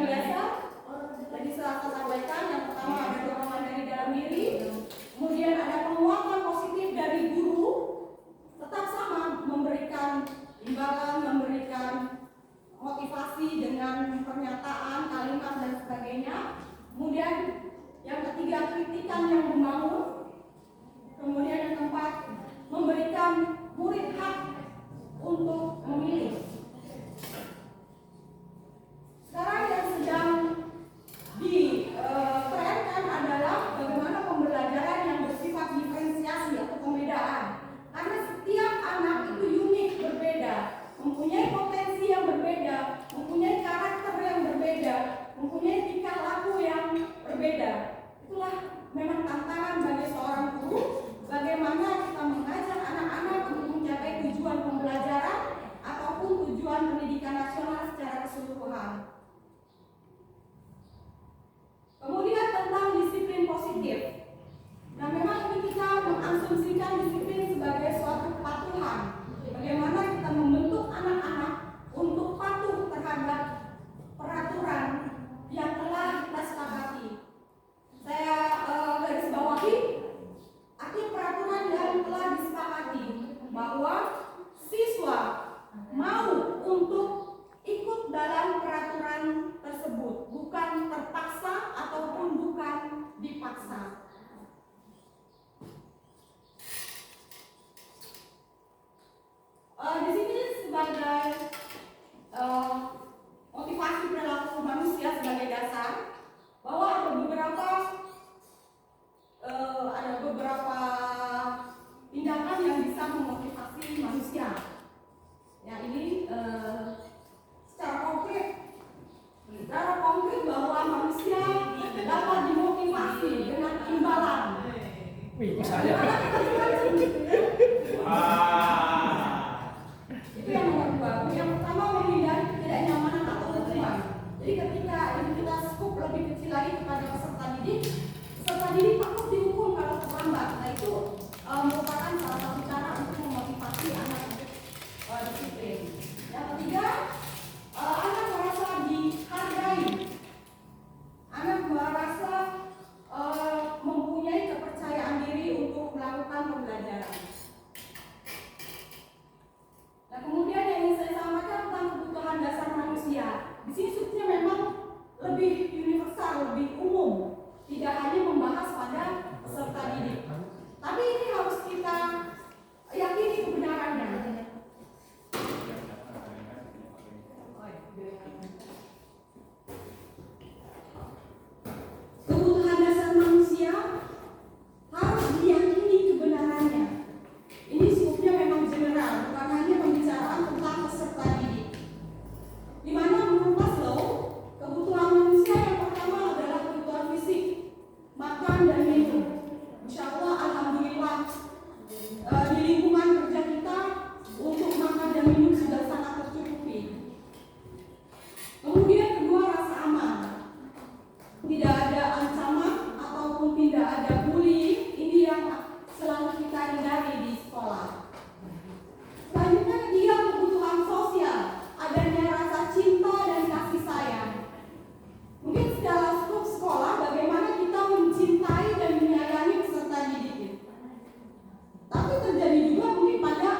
yang biasa tadi saya sampaikan, yang pertama ada dorongan dari dalam diri, kemudian ada penguatan positif dari guru, tetap sama memberikan imbalan, memberikan motivasi dengan pernyataan, kalimat dan sebagainya. Kemudian yang ketiga, kritikan yang membangun. Kemudian yang keempat, memberikan murid hak untuk memilih. Sekarang yang sedang ditrenkan adalah bagaimana pembelajaran yang bersifat diferensiasi atau pembedaan. Karena setiap anak itu unik, berbeda, mempunyai potensi yang berbeda, mempunyai karakter yang berbeda, mempunyai tingkah laku yang berbeda. Itulah memang tantangan bagi seorang guru, bagaimana kita mengajak anak-anak untuk mencapai tujuan pembelajaran ataupun tujuan pendidikan nasional secara keseluruhan. Kemudian tentang disiplin positif. Nah, memang ini kita mengasumsikan disiplin sebagai suatu kepatuhan. Bagaimana kita membentuk anak-anak untuk patuh terhadap peraturan yang telah kita sepakati. Saya garis bawahi arti peraturan yang telah disepakati bahwa siswa mau untuk ikut dalam peraturan tersebut, bukan terpaksa ataupun bukan dipaksa. Di sini sebagai motivasi perilaku manusia sebagai dasar, bahwa ada beberapa tindakan yang bisa memotivasi manusia. Ya, ini secara konkret bahwa manusia dapat dimotivasi dengan imbalan. Itu yang nomor 2. Yang pertama, menghindari ketidaknyamanan atau hukuman. Jadi ketika ini kita skup lebih kecil lagi kepada peserta didik takut dihukum kalau terlambat. Nah, itu merupakan salah satu cara untuk memotivasi anak disiplin. Yang ketiga, anak merasa dihargai. Anak merasa mempunyai kepercayaan diri untuk melakukan pembelajaran. Nah, kemudian yang ingin saya sampaikan tentang kebutuhan dasar manusia. Di sini subjeknya memang lebih universal, lebih umum, tidak hanya membahas pada peserta didik. Tapi ini harus kita yakini kebenarannya. Kebutuhan dasar manusia harus diyakini kebenarannya. Ini skupnya memang general, bukan hanya pembicaraan tentang peserta didik. Di mana menurut Maslow, kebutuhan manusia yang pertama adalah kebutuhan fisik, makan dan minum. Insya Allah, alhamdulillah, di lingkungan kerja kita untuk makan dan minum sudah sangat tercukupi. Kemudian kedua, rasa aman. Tidak ada ancaman ataupun tidak ada bullying. Ini yang selalu kita hindari di sekolah. Selanjutnya ketiga, kebutuhan sosial, adanya rasa cinta dan kasih sayang. Mungkin secara skup sekolah bagaimana kita mencintai dan menyayangi peserta didik. Tapi terjadi juga mungkin pada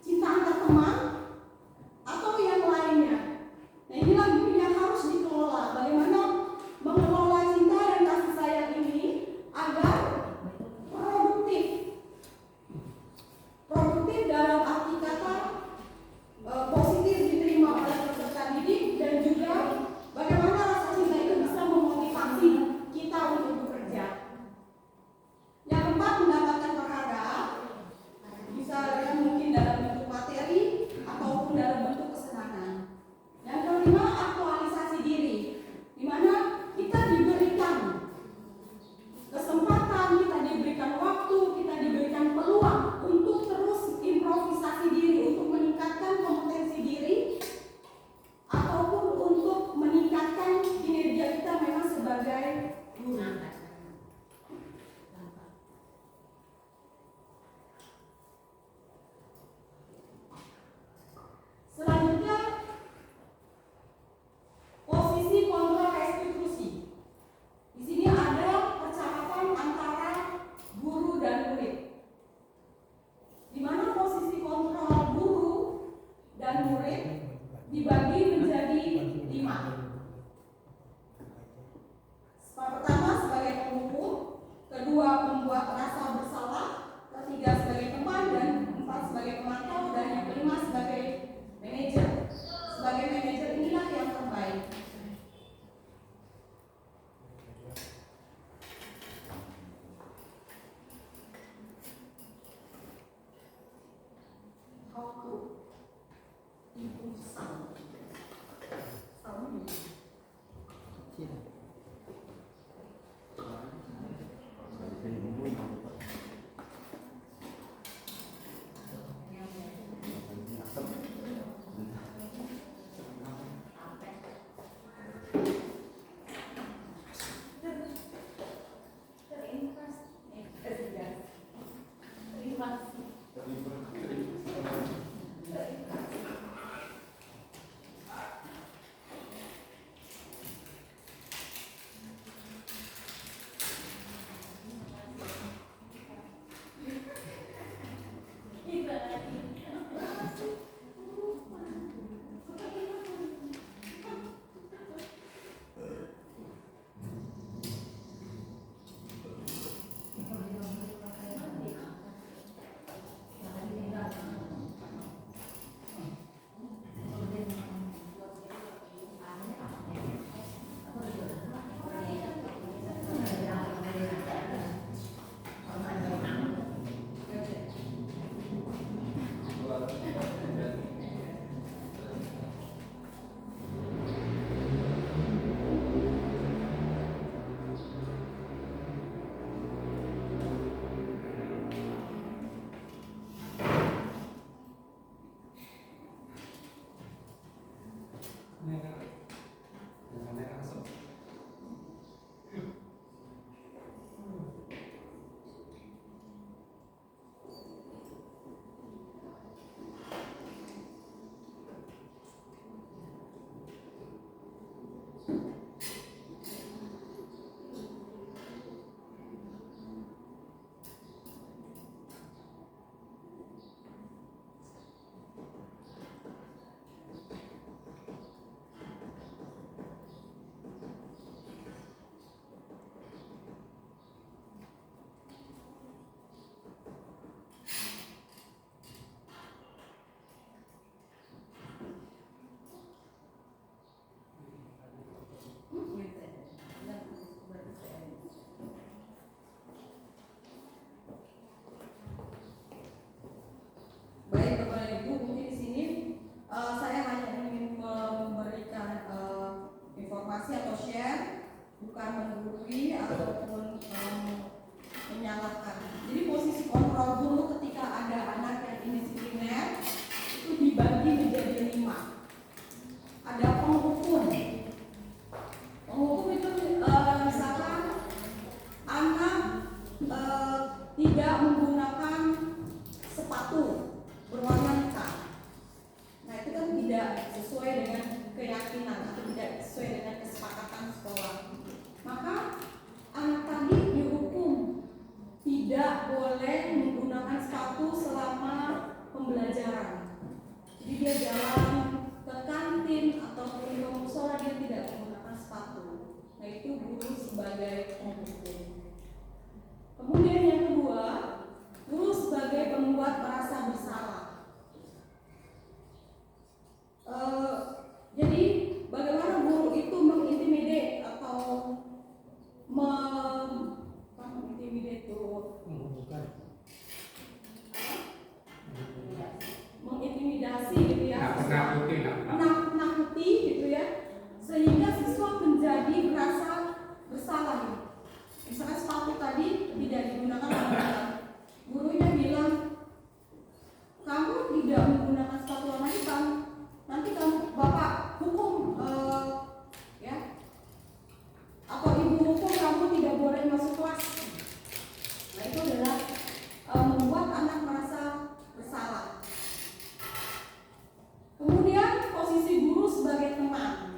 cinta antar teman dia jalan ke kantin ataupun ke musola dia tidak menggunakan sepatu. Nah itu guru sebagai penghukum. Kemudian yang kedua, guru sebagai pembuat merasa bersalah. Jadi bagaimana guru itu mengintimidate atau mengintimidate itu mengintimidasi gitu ya, menakuti gitu ya, sehingga siswa menjadi merasa bersalah. Misalkan sepatu tadi tidak digunakan oleh anak, gurunya bilang kamu tidak menggunakan sepatu warna hitam, nanti kamu bapak hukum ya, atau ibu hukum kamu tidak boleh masuk kelas. Nah itu adalah membuat anak merasa bersalah. Kemudian posisi guru sebagai teman.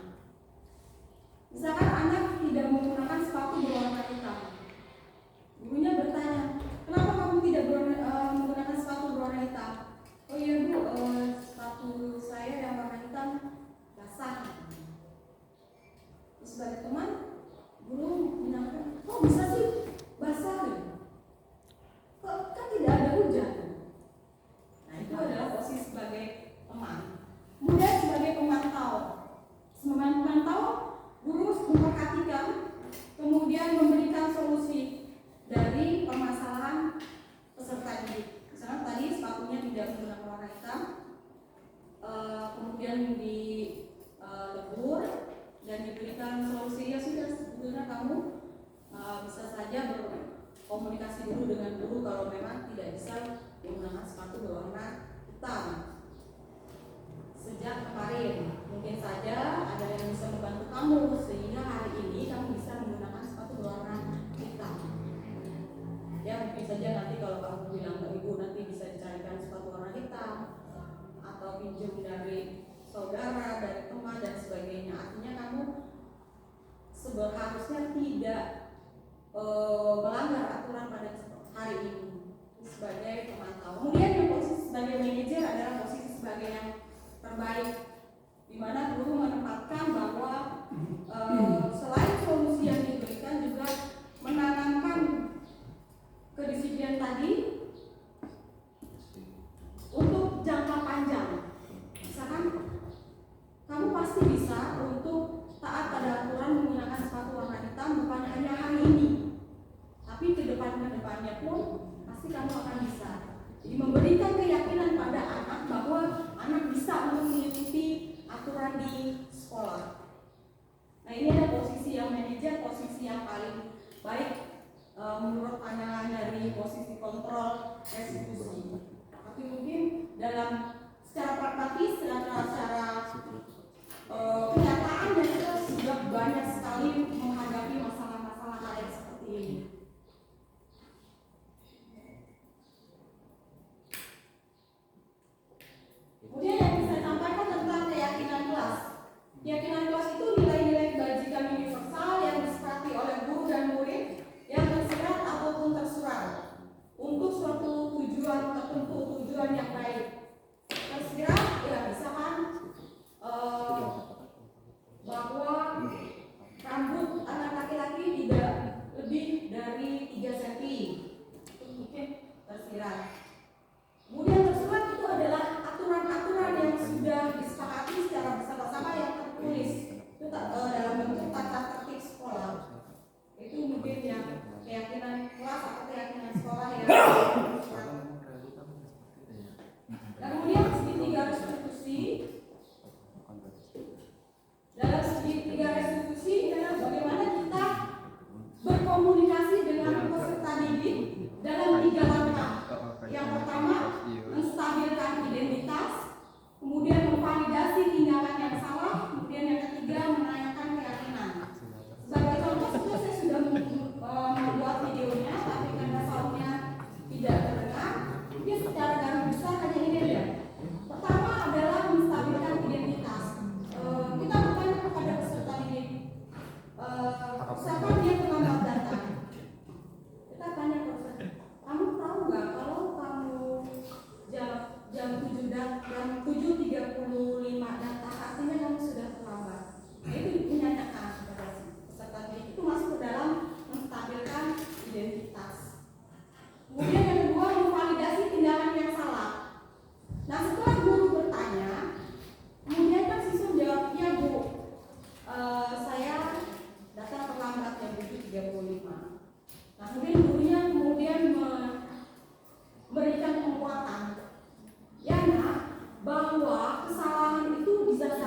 Misalkan anak tidak menggunakan sepatu berwarna hitam, gurunya bertanya, kenapa kamu tidak menggunakan sepatu berwarna hitam? Oh iya bu, sepatu saya yang warna hitam basah. Terus sebagai teman, guru bilang, kok bisa sih basah ya? Kok kan tidak ada hujan? Nah itu adalah posisi sebagai teman. Kemudian sebagai pemantau, guru memperhatikan, kemudian memberikan solusi dari permasalahan peserta didik. Misalnya tadi sepatunya tidak menggunakan warna hitam, kemudian dilebur dan diberikan solusi, ya sudah sebetulnya kamu bisa saja berkomunikasi dulu dengan guru kalau memang tidak bisa menggunakan sepatu berwarna hitam. Sejak kemarin mungkin saja ada yang bisa membantu kamu sehingga hari ini kamu bisa menggunakan sepatu berwarna hitam. Ya mungkin saja nanti kalau kamu bilang ke ibu nanti bisa dicarikan sepatu warna hitam atau pinjam dari saudara, dari teman dan sebagainya. Artinya kamu seharusnya tidak melanggar aturan pada hari ini sebagai pemantau. Kemudian yang posisi sebagai manajer adalah posisi sebagai yang terbaik, di mana guru menempatkan bahwa selain solusi yang diberikan juga menanamkan kedisiplinan tadi untuk jangka panjang. Misalkan kamu pasti bisa untuk taat pada aturan menggunakan sepatu warna hitam bukan hanya hari ini, tapi kedepannya pun pasti kamu akan bisa. Jadi memberikan keyakinan pada anak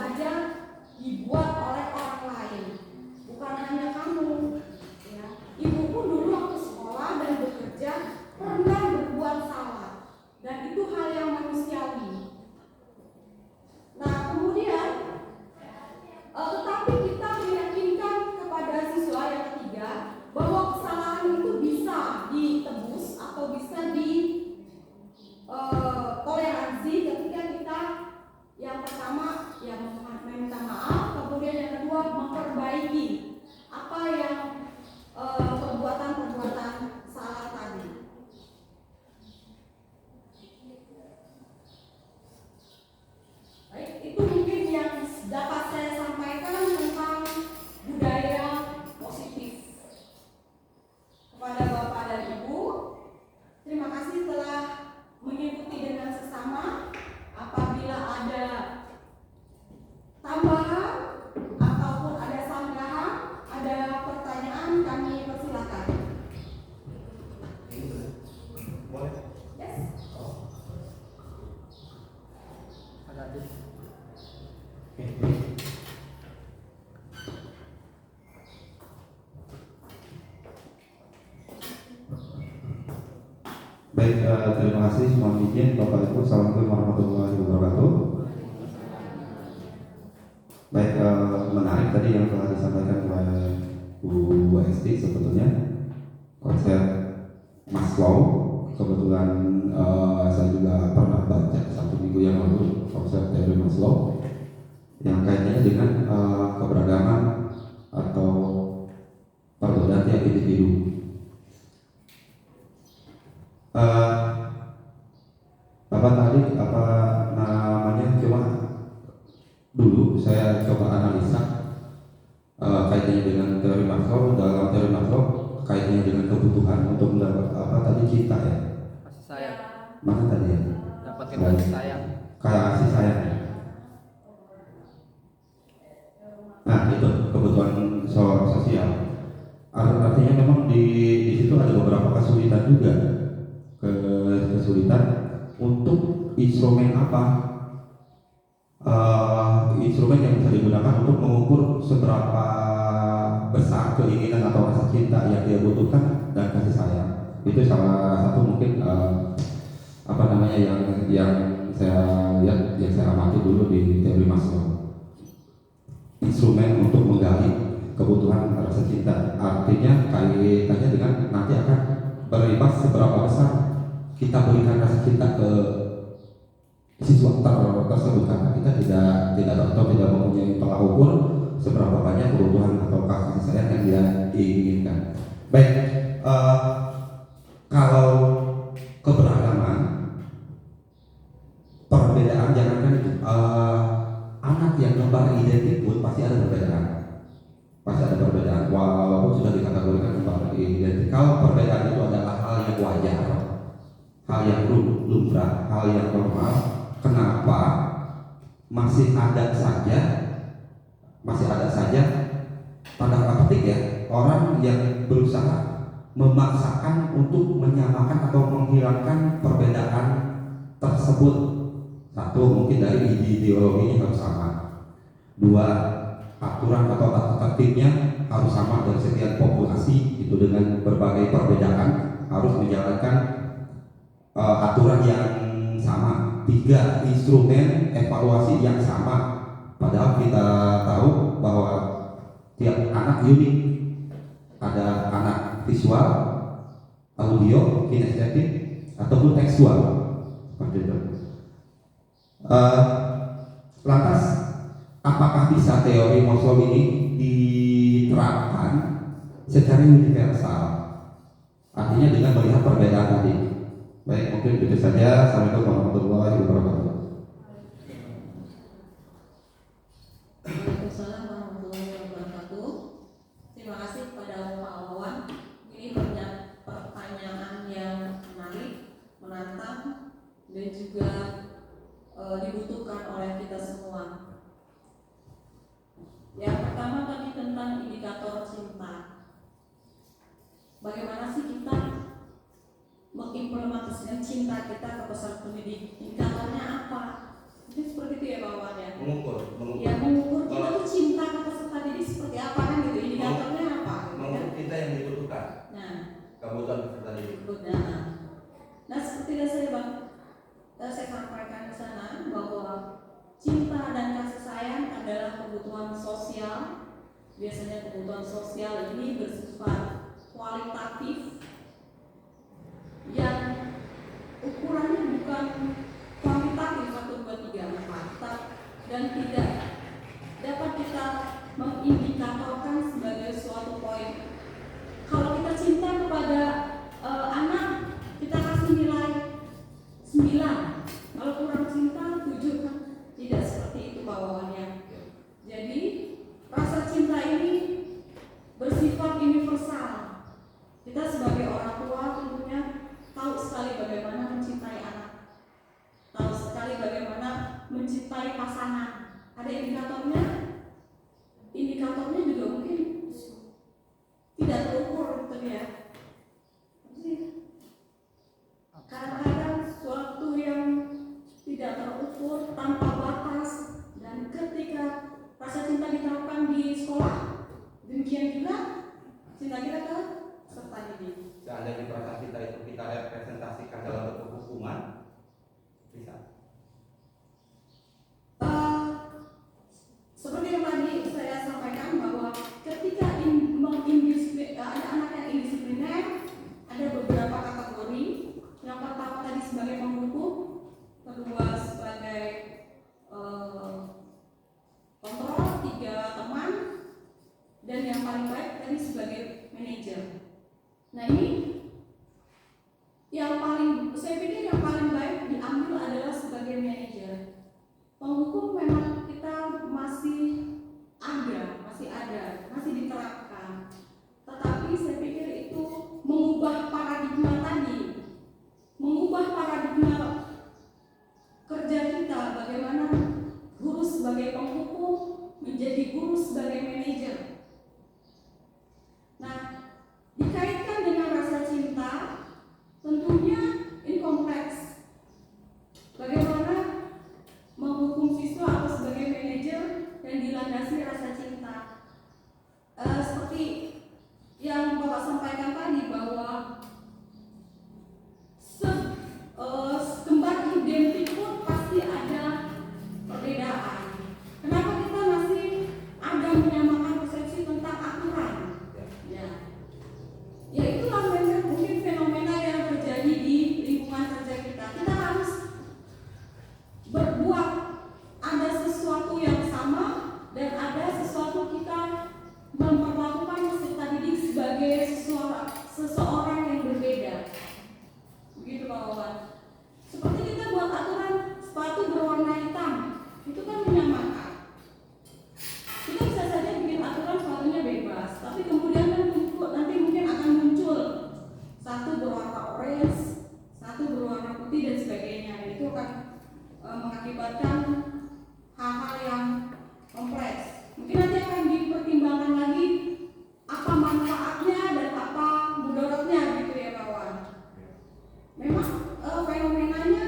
saja dibuat oleh orang lain, bukan hanya kamu. Ya. Ibuku dulu waktu sekolah dan bekerja pernah berbuat salah, dan itu hal yang manusiawi. Nah, kemudian tetapi kita meyakinkan kepada siswa yang ketiga bahwa kesalahan itu bisa ditebus atau bisa toleransi ketika kita yang pertama yang meminta maaf, kemudian yang kedua memperbaiki apa yang perbuatan-perbuatan salah tadi. Baik, itu mungkin yang dapat saya sampaikan tentang budaya positif. Kepada Bapak dan Ibu, terima kasih telah mengikuti dengan sesama. Apabila ada tambahan ataupun ada sanggahan, ada pertanyaan, kami persilakan. Boleh? Yes. Baik, terima kasih. Mohon izin Bapak Ibu. Assalamualaikum warahmatullahi wabarakatuh. Baik, menarik tadi yang telah disampaikan oleh Bu Esti. Sebetulnya konsep Maslow, kebetulan saya juga pernah baca 1 minggu yang lalu konsep teori Maslow yang kaitannya dengan keberagaman atau perbedaan tiap individu. Apa tadi apa namanya, cuma dulu saya coba analisa kaitannya dengan teori Maslow. Dalam teori Maslow kaitannya dengan kebutuhan untuk mendapat apa tadi, cinta ya, kasih sayang, mana tadi ya, dapatkan kasih sayang, kasih sayang. Nah itu kebutuhan sosial. Artinya memang di situ ada beberapa kesulitan juga, kesulitan untuk instrumen apa, instrumen yang bisa digunakan untuk mengukur seberapa besar keinginan atau rasa cinta yang dia butuhkan dan kasih sayang. Itu salah satu mungkin apa namanya yang saya lihat, yang saya amati dulu di teori Maslow. Instrumen untuk menggali kebutuhan rasa cinta, artinya kaitannya dengan nanti akan berimbas seberapa besar kita berikan rasa cinta ke siswa tersebut, karena kita tidak atau tidak mempunyai tolak ukur seberapa banyak kebutuhan atau kasih sayang yang dia inginkan. Baik, kalau keberagaman, perbedaan, jangankan anak yang kembar identik pun pasti ada perbedaan. Pasti ada perbedaan, walaupun sudah dikategorikan kembar identik. Kalau perbedaan itu adalah hal yang wajar, hal yang lumrah, hal yang normal, kenapa masih ada saja tanda petik ya, orang yang berusaha memaksakan untuk menyamakan atau menghilangkan perbedaan tersebut. Satu, mungkin dari ideologinya harus sama. Dua, aturan atau tertibnya harus sama dari sekian populasi itu dengan berbagai perbedaan harus menjalankan aturan yang sama. Tiga, instrumen evaluasi yang sama. Padahal kita tahu bahwa tiap anak unik. Ada anak visual, audio, kinestetik, ataupun tekstual. Seperti itu. Lantas, apakah bisa teori Maslow ini diterapkan secara universal? Artinya dengan melihat perbedaan tadi. Baik, mungkin begitu saja. Assalamualaikum warahmatullahi wabarakatuh. Waalaikumsalam warahmatullahi wabarakatuh. Terima kasih kepada Pak Wawan. Ini banyak pertanyaan yang menarik, menantang, dan juga dibutuhkan oleh kita semua. Yang pertama tadi tentang indikator cinta. Bagaimana sih kita mengimplementasikan cinta kita ke peserta pendidik? Indikatornya apa? Jadi seperti itu ya Pak Wawan ya. Mengukur. Ya, godaan. Nah, seperti yang saya sampaikan di sana bahwa cinta dan kasih sayang adalah kebutuhan sosial. Biasanya kebutuhan sosial ini bersifat kualitatif yang ukurannya bukan kuantitatif 1, 2, 3, 4 dan tidak dapat kita mengindikatorkan sebagai suatu poin. Kalau kita cinta kepada anak, kita kasih nilai 9. Kalau kurang cinta 7 kan? Tidak seperti itu bawaannya. Jadi rasa cinta ini bersifat universal. Kita sebagai orang tua tentunya tahu sekali bagaimana mencintai anak, tahu sekali bagaimana mencintai pasangan. Ada indikatornya? Indikatornya juga mungkin tidak terukur, gitu ya. Kadang-kadang suatu yang tidak terukur tanpa batas, dan ketika rasa cinta diterapkan di sekolah, demikian juga cinta kita ke serta didik. Seandainya perasaan kita itu kita representasikan dalam bentuk hukuman, bisa. Seperti yang tadi saya sampaikan bahwa ketika ada anak yang indisipliner, ada beberapa kategori. Yang pertama tadi sebagai penghukum, kedua sebagai kontrol, 3 teman, dan yang paling baik tadi sebagai manajer. Nah ini yang paling, saya pikir yang paling baik diambil adalah sebagai manajer. Penghukum memang kita masih ada, masih diterapkan. Tetapi saya pikir itu mengubah paradigma tadi, mengubah paradigma kerja kita, bagaimana guru sebagai penghukum menjadi guru sebagai manajer. Nah, dikaitkan dengan rasa cinta, tentunya ini kompleks. Bagaimana menghukum siswa atau sebagai manajer yang dilandasi rasa cinta. Seperti yang Bapak sampaikan tadi bahwa kembar identik pun pasti ada perbedaan. Kenapa kita masih ada menyamakan persepsi tentang aturan? Ya itulah mungkin fenomena yang terjadi di lingkungan kerja kita. Kita harus berbuat ada sesuatu yang sama dan ada sesuatu kita memperlakukan peserta didik sebagai seseorang yang berbeda. Begitu Pak Wawan. Seperti kita buat aturan sepatu berwarna hitam, itu kan menyamakan. Kita bisa saja bikin aturan sepatunya bebas, tapi kemudian kan nanti mungkin akan muncul satu berwarna orange, satu berwarna putih dan sebagainya. Itu akan mengakibatkan hal-hal yang kompleks. Mungkin nanti akan dipertimbangkan lagi apa manfaatnya dan apa mudaratnya, gitu ya kawan. Memang fenomenanya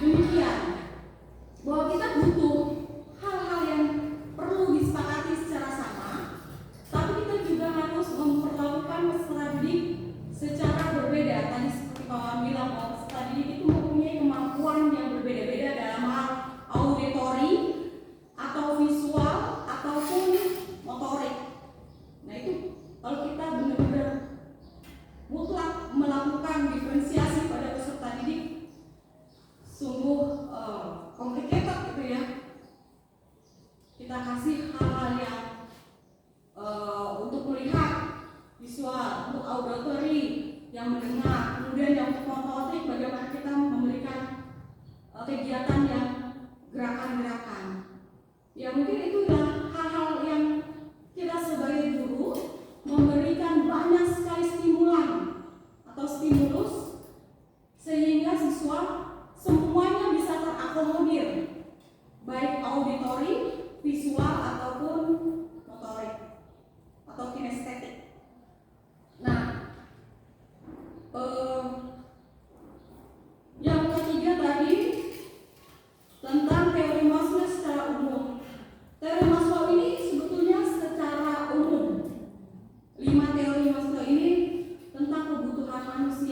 demikian, bahwa kita butuh hal-hal yang perlu disepakati secara sama, tapi kita juga harus memperlakukan peserta didik secara berbeda. Tadi seperti Pak Wan bilang bahwa peserta didik itu mempunyai kemampuan yang berbeda-beda dalam hal auditori atau visual ataupun motorik. Nah itu kalau kita benar-benar mutlak melakukan diferensiasi pada peserta didik, sungguh complicated gitu ya. Kita kasih hal-hal yang untuk melihat visual, untuk auditory yang mendengar, kemudian yang motorik bagaimana kita memberikan kegiatan yang gerakan-gerakan. Ya mungkin itu hal-hal yang kita sebagai guru memberikan banyak sekali stimulan atau stimulus sehingga siswa semuanya bisa terakomodir, baik auditori, visual ataupun motorik atau kinestetik. Nah, yang ketiga tadi tentang teori Maslow secara umum. Teori Maslow ini sebetulnya secara umum, 5 teori Maslow ini tentang kebutuhan manusia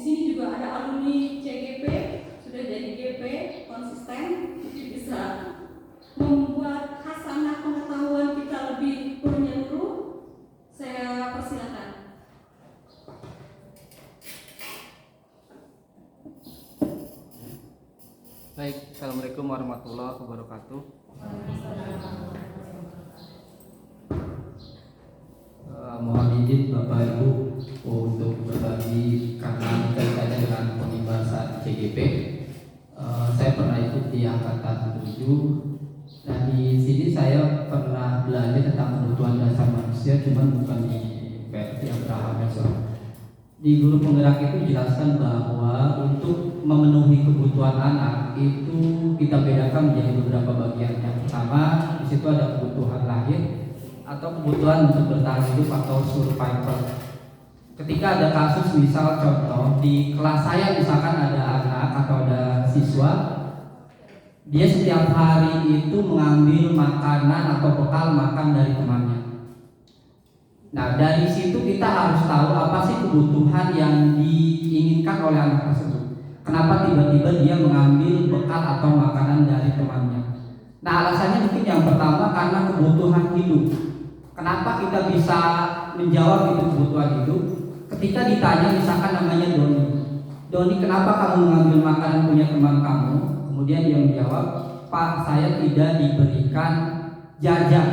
sini juga ada alumni CGP, sudah jadi GP konsisten, jadi bisa membuat hasanah pengetahuan kita lebih menyeluruh. Saya persilakan. Baik, Assalamualaikum warahmatullahi wabarakatuh. Mohon izin Bapak Ibu untuk berbagi karena kaitannya dengan pembahasan CGP. Saya pernah ikut di angkatan 7 dan di sini saya pernah belajar tentang kebutuhan dasar manusia, cuman bukan di versi Abraham Maslow. Di guru penggerak itu dijelaskan bahwa untuk memenuhi kebutuhan anak itu kita bedakan menjadi beberapa bagian. Yang pertama, di situ ada kebutuhan lahir atau kebutuhan untuk bertahan hidup atau survival. Ketika ada kasus, misal contoh di kelas saya misalkan ada anak atau ada siswa, dia setiap hari itu mengambil makanan atau bekal makan dari temannya. Nah, dari situ kita harus tahu apa sih kebutuhan yang diinginkan oleh anak tersebut. Kenapa tiba-tiba dia mengambil bekal atau makanan dari temannya? Nah, alasannya mungkin yang pertama karena kebutuhan hidup. Kenapa kita bisa menjawab itu kebutuhan hidup? Ketika ditanya misalkan namanya Doni, Doni kenapa kamu mengambil makanan punya teman kamu? Kemudian dia menjawab, Pak, saya tidak diberikan jajan.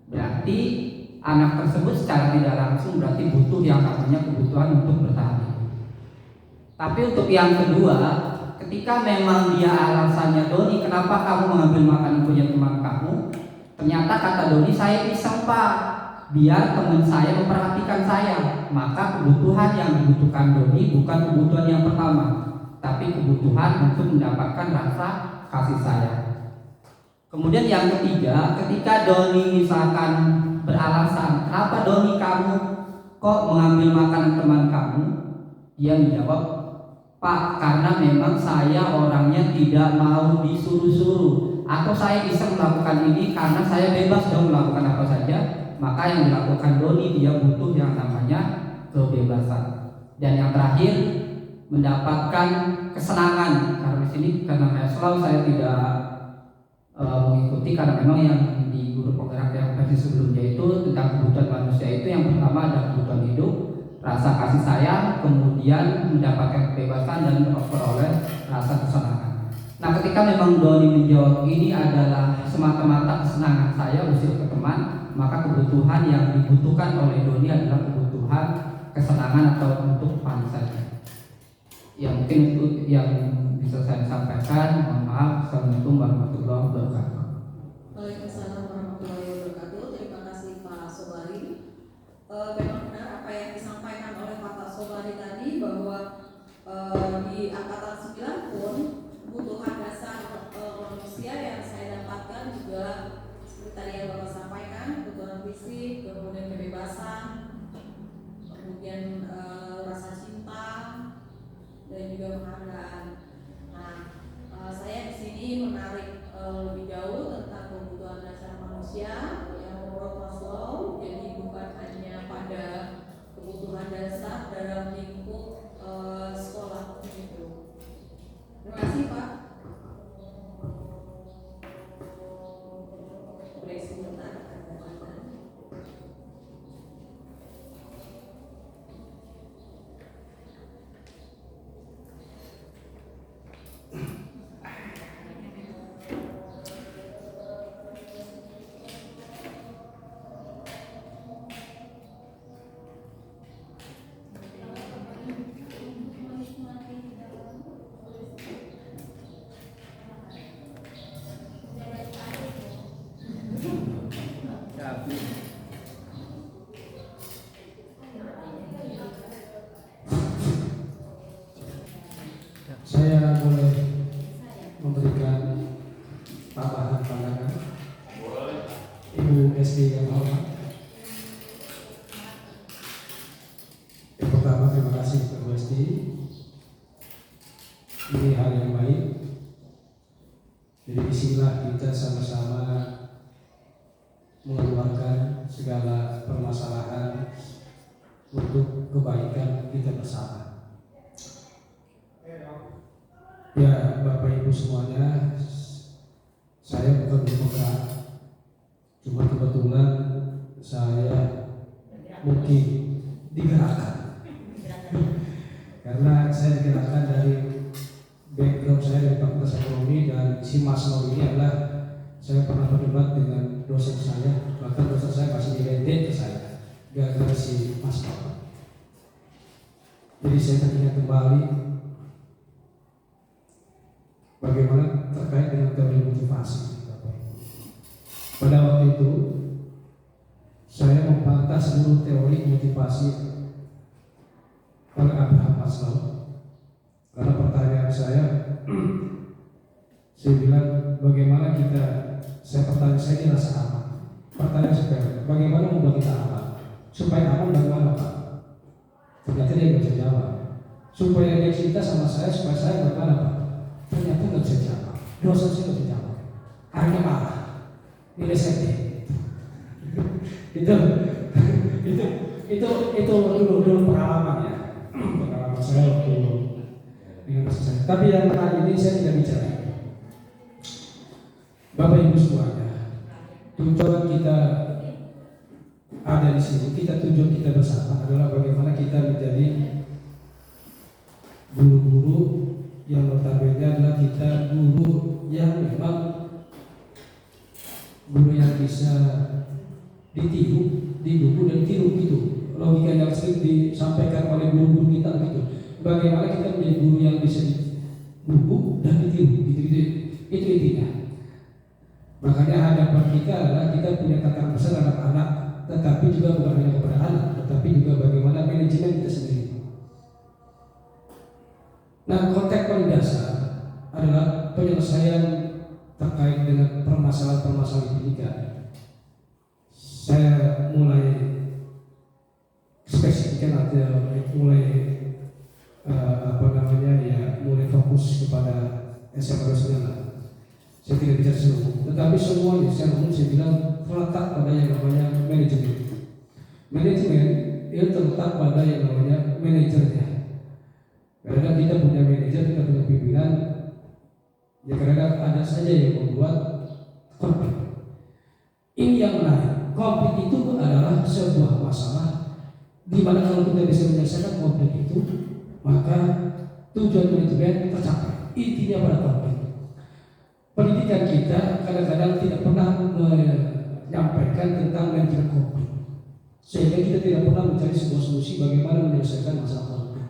Berarti anak tersebut secara tidak langsung berarti butuh yang namanya kebutuhan untuk bertahan hidup. Tapi untuk yang kedua, ketika memang dia alasannya Doni, kenapa kamu mengambil makanan punya teman kamu? Ternyata kata Doni, saya iseng Pak, biar teman saya memperhatikan saya. Maka kebutuhan yang dibutuhkan Doni bukan kebutuhan yang pertama, tapi kebutuhan untuk mendapatkan rasa kasih sayang. Kemudian yang ketiga, ketika Doni misalkan beralasan, kenapa Doni kamu kok mengambil makanan teman kamu? Dia menjawab, Pak, karena memang saya orangnya tidak mau disuruh-suruh, atau saya bisa melakukan ini karena saya bebas dong melakukan apa saja. Maka yang dilakukan Doni, dia butuh yang namanya kebebasan. Dan yang terakhir, mendapatkan kesenangan. Karena di sini karena Maslow saya tidak mengikuti, karena memang yang di guru penggerak yang versi sebelumnya itu tentang kebutuhan manusia itu yang pertama ada kebutuhan hidup, rasa kasih sayang, kemudian mendapatkan kebebasan dan memperoleh rasa kesenangan. Nah, ketika memang Doni menjawab ini adalah semata-mata kesenangan saya usil ke teman, maka kebutuhan yang dibutuhkan oleh Doni adalah kebutuhan kesenangan atau untuk fun saja. Ya mungkin itu yang bisa saya sampaikan. Mohon maaf. Assalamualaikum warahmatullahi wabarakatuh. Waalaikumsalam warahmatullahi wabarakatuh. Terima kasih Pak Sobari. Memang benar apa yang disampaikan oleh Pak Sobari tadi bahwa di angkatan 9 pun kebutuhan dasar manusia yang saya dapatkan juga seperti tadi yang Bapak sampaikan, kebutuhan fisik, kemudian kebebasan, kemudian rasa cinta dan juga penghargaan. Nah, saya di sini menarik lebih jauh tentang kebutuhan dasar manusia yang menurut Maslow, jadi bukan hanya pada kebutuhan dasar dalam lingkup sekolah itu. Terima kasih Pak. Boleh sebentar. Saya boleh memberikan tambahan pandangan. Ibu SD yang hormat. Yang pertama, terima kasih Ibu SD. Ini hal yang baik. Jadi bismillah kita sama-sama mengeluarkan segala permasalahan untuk kebaikan kita bersama. Ya Bapak Ibu semuanya, saya bukan demokrat, cuma kebetulan saya mungkin digerakkan karena saya digerakkan dari background saya dari Fakultas Ekonomi, dan si Mas Nur ini adalah saya pernah berdebat dengan dosen saya, bahkan dosen saya masih diledek ke saya gara-gara si Mas Nur. Jadi saya teringat kembali bagaimana terkait dengan teori motivasi. Pada waktu itu saya membantah seluruh teori motivasi oleh Abraham Maslow, karena pertanyaan saya bilang bagaimana saya pertanyaan saya ini rasa aman. Pertanyaan saya, bagaimana membuat kita aman? Supaya aman bagaimana Pak? Ternyata dia nggak bisa jawab. Supaya dia cinta sama saya, supaya saya bagaimana Pak? Ternyata nggak bisa jawab. Dosen saya nggak bisa jawab. Akhirnya marah. Nilai saya itu dulu pengalaman ya, pengalaman saya waktu dengan saya. Tapi yang kali ini saya tidak bicara. Bapak Ibu semuanya, tujuan kita ada di sini, tujuan kita bersama adalah bagaimana kita menjadi guru-guru yang notabene adalah kita guru yang memang guru yang bisa ditiru, didukung dan ditiru gitu. Logika yang sering disampaikan oleh guru-guru kita gitu. Bagaimana kita menjadi guru yang bisa didukung dan ditiru gitu. Itu intinya. Makanya hadapan kita adalah kita punya tatanan besar anak-anak, tetapi juga bukan hanya kepada anak, tetapi juga bagaimana manajemen kita sendiri. Nah, konteks paling dasar adalah penyelesaian terkait dengan permasalahan-permasalahan pendidikan. Saya mulai spesifikkan atau mulai mulai fokus kepada SMA 29. Saya tidak bicara seluruh, tetapi semuanya secara umum saya bilang terletak pada yang namanya manajemen. Manajemen itu terletak pada yang namanya manajernya. Kadang-kadang kita punya manajer, kita punya pimpinan, ya kadang-kadang ada saja yang membuat konflik. Ini yang menarik. Konflik itu adalah sebuah masalah di mana kalau kita bisa menyelesaikan konflik itu, maka tujuan manajemen tercapai. Intinya pada konflik. Pendidikan kita kadang-kadang tidak pernah menyampaikan tentang manajemen konflik, sehingga kita tidak pernah mencari sebuah solusi bagaimana menyelesaikan masalah konflik.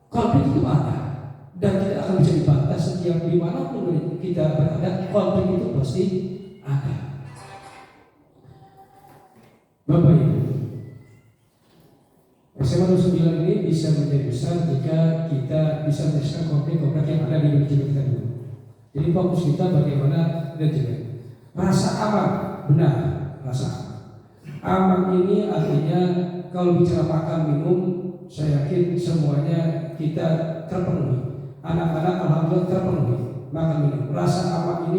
Konflik itu ada dan tidak akan bisa dibantah. Setiap dimanapun kita berada, konflik itu pasti ada. Bapak Ibu, SMA 29 ini bisa menjadi besar jika kita bisa menyelesaikan konflik-konflik yang ada di manajemen kita dulu. Jadi fokus kita bagaimana manajemen. Rasa aman, benar, rasa aman. Aman ini artinya kalau bicara makan minum, saya yakin semuanya kita terpenuhi. Anak-anak alhamdulillah terpenuhi makan minum. Rasa aman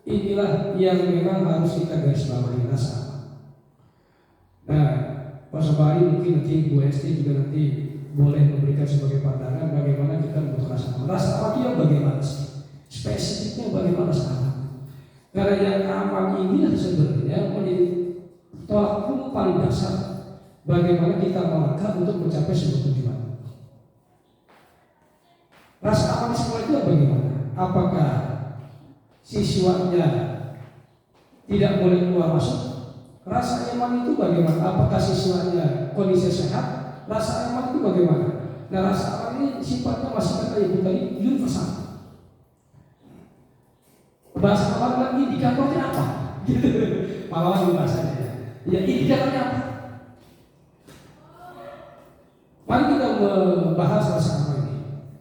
inilah yang memang harus kita garis bawahi, rasa aman. Nah, Pak Sobari mungkin nanti Bu Esti juga nanti boleh memberikan sebagai pandangan bagaimana kita membuat rasa aman. Rasa aman itu bagaimana sih? Spesifiknya bagaimana rasa aman? Karena yang aman ini sebenarnya menjadi tolak ukur paling dasar bagaimana kita melangkah untuk mencapai sebuah tujuan. Rasa aman semua itu bagaimana? Apakah siswanya tidak boleh keluar masuk? Rasa aman itu bagaimana? Apakah siswanya kondisi sehat? Rasa aman itu bagaimana? Nah, rasa aman ini sifatnya masih kata ibu tadi universal. Bahasa aman lagi indikatornya apa? Malah bahasanya ya indikatornya apa? Mari kita membahas rasa aman ini.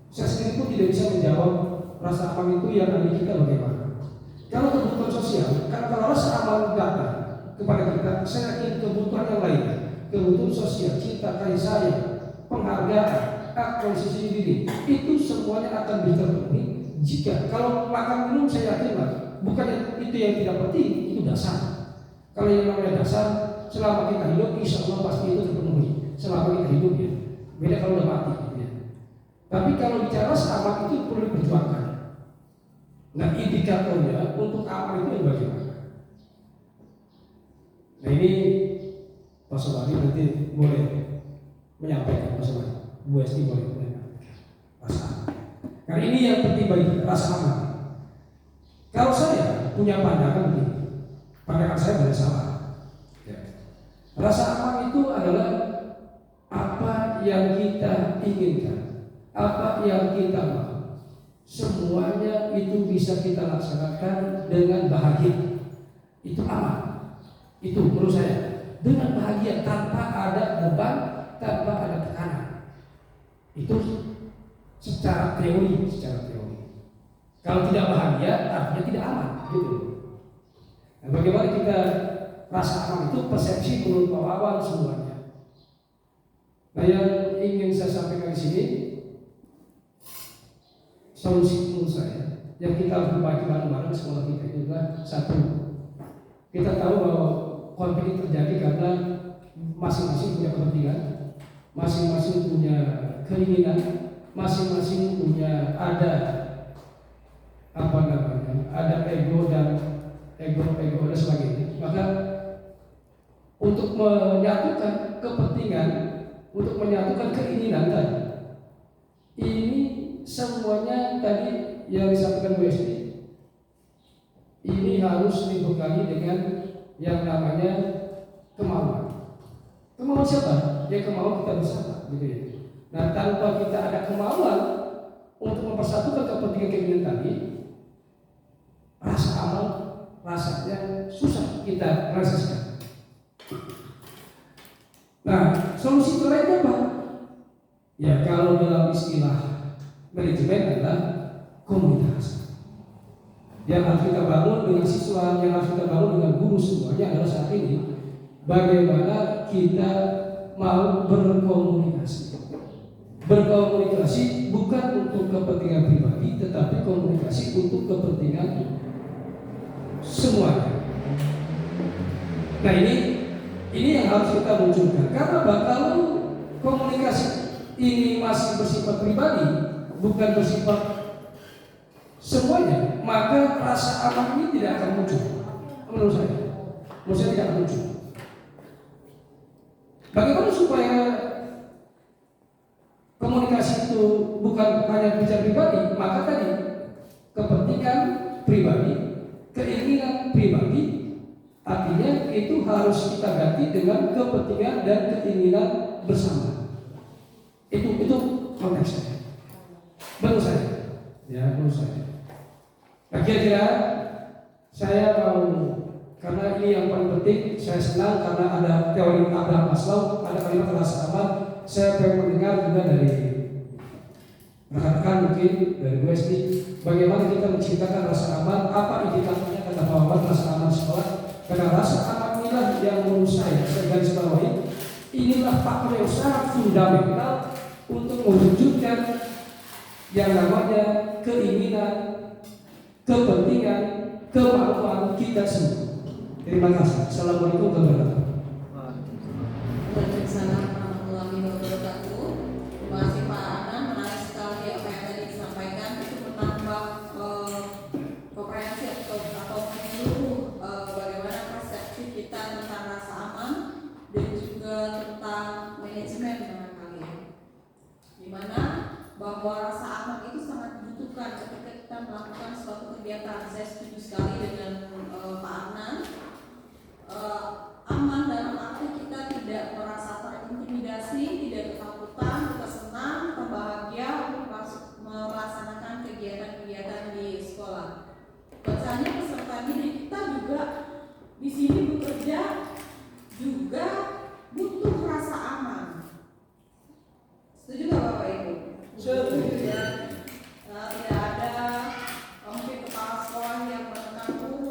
Saya sendiri pun tidak bisa menjawab rasa aman itu yang ada di kita bagaimana. Kalau kebutuhan sosial, karena kalau rasa aman datang kepada kita, saya yakin kebutuhan yang lain, kebutuhan sosial, cinta, kasih sayang, penghargaan, akuisisi diri, itu semuanya akan terpenuhi jika kalau makan minum saya yakin lah, bukan itu yang tidak penting, itu dasar. Kalau yang namanya dasar, selama kita hidup, insya Allah pasti itu terpenuhi. Selama kita hidup ya, beda kalau udah mati. Ya. kalau bicara rasa aman itu perlu diperjuangkan. Nah, indikatornya untuk aman itu bagaimana? Nah, ini Pak Sobari nanti boleh menyampaikan, Pak Sobari, Bu Esti boleh menyampaikan rasa aman. Karena ini yang penting bagi rasa aman. Kalau saya punya pandangan begini, pandangan saya boleh salah. Rasa aman itu adalah apa yang kita inginkan, apa yang kita mau, semuanya itu bisa kita laksanakan dengan bahagia. Itu aman. Itu menurut saya, dengan bahagia tanpa ada beban, tanpa ada tekanan. Itu secara teori. Kalau tidak bahagia, artinya tidak aman, gitu. Nah, bagaimana kita rasa aman itu persepsi menurut Pak Wawan semuanya. Nah, yang ingin saya sampaikan di sini, solusi menurut saya yang kita harus berbagi bareng-bareng sekolah kita itu adalah satu, kita tahu bahwa konflik ini terjadi karena masing-masing punya kepentingan, masing-masing punya keinginan, masing-masing punya ada ego dan sebagainya. Maka untuk menyatukan kepentingan, untuk menyatukan keinginan tadi, ini semuanya tadi yang disampaikan Bu Esti, ini harus dibekali dengan yang namanya kemauan. Kemauan siapa? Ya kemauan kita bersama, gitu ya. Nah, tanpa kita ada kemauan untuk mempersatukan kepentingan keinginan tadi, rasa aman rasanya susah kita rasakan. Nah, solusi lainnya apa? Ya, kalau dalam istilah manajemen adalah komunikasi. Yang harus kita bangun dengan siswa, yang harus kita bangun dengan guru semuanya adalah saat ini bagaimana kita mau berkomunikasi. Berkomunikasi bukan untuk kepentingan pribadi, tetapi komunikasi untuk kepentingan semuanya. Nah, ini yang harus kita munculkan. Karena kalau komunikasi ini masih bersifat pribadi, bukan bersifat semuanya, maka rasa aman ini tidak akan muncul. Menurut saya tidak akan muncul. Bagaimana supaya komunikasi itu bukan hanya bicara pribadi? Maka tadi kepentingan pribadi, keinginan pribadi, artinya itu harus kita ganti dengan kepentingan dan keinginan bersama. Itu konteksnya. Menurut saya, ya menurut saya. Nah, kira-kira saya mau, karena ini yang paling penting, saya senang karena ada teori Abraham Maslow, ada kalimat rasa aman. Saya pengen mendengar juga dari rekan-rekan mungkin dari Bu Esti, bagaimana kita menciptakan rasa aman, apa indikatornya kata Pak Wawan rasa aman sekolah. Karena rasa aman inilah yang menurut saya garis bawahi, inilah faktor yang sangat fundamental untuk mewujudkan yang namanya keinginan, kepentingan, kemauan kita semua. Terima kasih. Assalamualaikum warahmatullahi wabarakatuh. Waalaikumsalam warahmatullahi wabarakatuh. Terima kasih Pak Anan, menarik sekali apa yang tadi disampaikan, itu menambah komprehensi atau menyeluruh bagaimana persepsi kita tentang rasa aman dan juga tentang manajemen barangkali, dimana bahwa rasa aman itu sangat dibutuhkan ketika kita melakukan suatu kegiatan. Saya setuju sekali dengan Pak Anan. Aman dalam arti kita tidak merasa terintimidasi, tidak ketakutan, kita senang, berbahagia untuk melaksanakan kegiatan-kegiatan di sekolah. Biasanya peserta didik kita juga di sini bekerja juga butuh rasa aman. Setuju nggak Bapak Ibu? Setuju. Tidak ada mungkin kepala sekolah yang menekan guru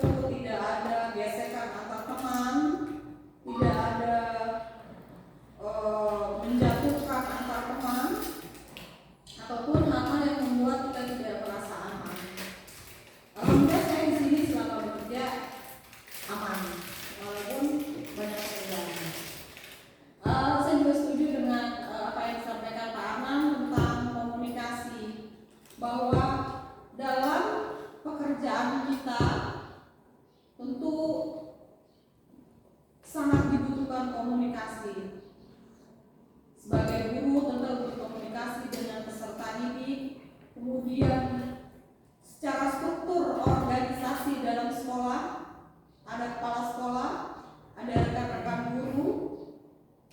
kemudian secara struktur organisasi dalam sekolah, ada kepala sekolah, ada rekan-rekan guru,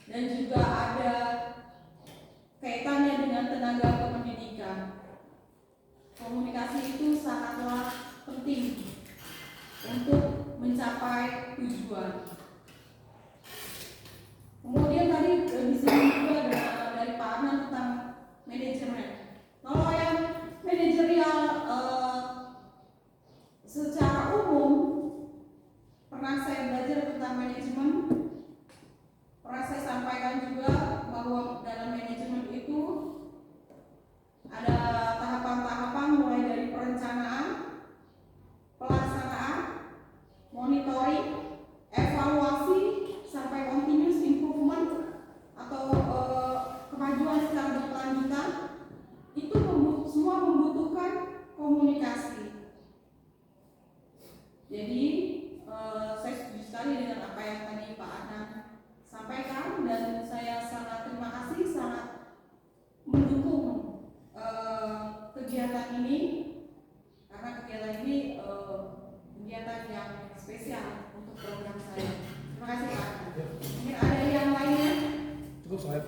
dan juga ada kaitannya dengan tenaga kependidikan. Komunikasi itu sangatlah penting untuk mencapai tujuan. Kemudian tadi disebut juga dari Pak Adnan tentang manajemen. Kalau yang manajerial secara umum, pernah saya belajar tentang manajemen, pernah saya sampaikan juga bahwa dalam manajemen itu ada tahapan-tahapan mulai dari perencanaan, pelaksanaan, monitoring, evaluasi, sampai continuous improvement atau kemajuan secara berkelanjutan. Itu semua membutuhkan komunikasi. Jadi saya setuju sekali dengan apa yang tadi Pak Adnan sampaikan, dan saya sangat terima kasih, sangat mendukung kegiatan ini, karena kegiatan ini kegiatan yang spesial untuk program saya. Terima kasih Pak Adnan. Mungkin ada yang lainnya? Cukup saya.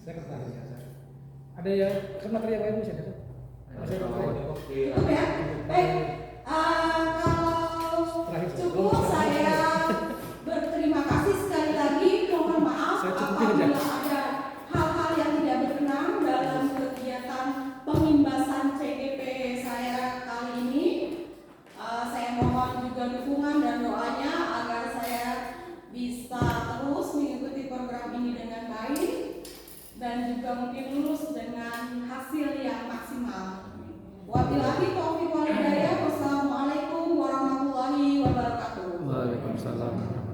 Saya ketahui ya. Ada yang kan materi yang lain bisa ada? Cukup ya? Baik. Kalau cukup, saya berterima kasih sekali lagi. Mohon maaf apabila ada hal-hal yang tidak berkenan dalam kegiatan pengimbasan CGP saya kali ini. Saya mohon juga dukungan dan doanya agar saya bisa terus mengikuti program ini dengan baik dan juga mungkin lulus dengan hasil yang maksimal. Wabillahi taufiq wal hidayah. Wassalamualaikum warahmatullahi wabarakatuh. Waalaikumsalam.